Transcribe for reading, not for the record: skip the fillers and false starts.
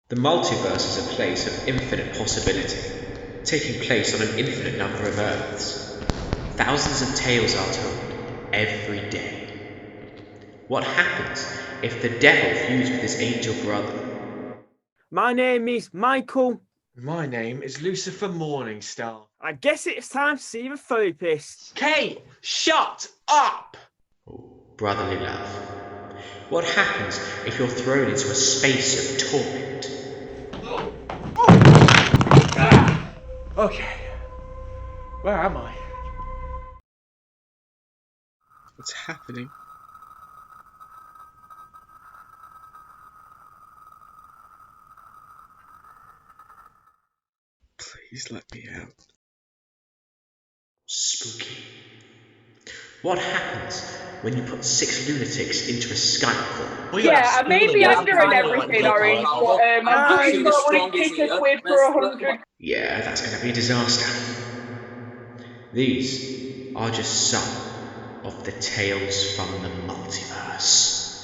The multiverse is a place of infinite possibility, taking place on an infinite number of Earths. Thousands of tales are told every day. What happens if the devil fused with his angel brother? My name is Michael. My name is Lucifer Morningstar. I guess it's time to see the therapist. Kate, shut up! Oh, brotherly love. What happens if you're thrown into a space of torment? Okay, where am I? What's happening? Please let me out. Spooky. What happens when you put 6 lunatics into a Skype call? Yeah, maybe I'm doing everything, Orange, but I'm pretty sure I would take a quid for 100. Yeah, that's gonna be a disaster. These are just some of the tales from the multiverse.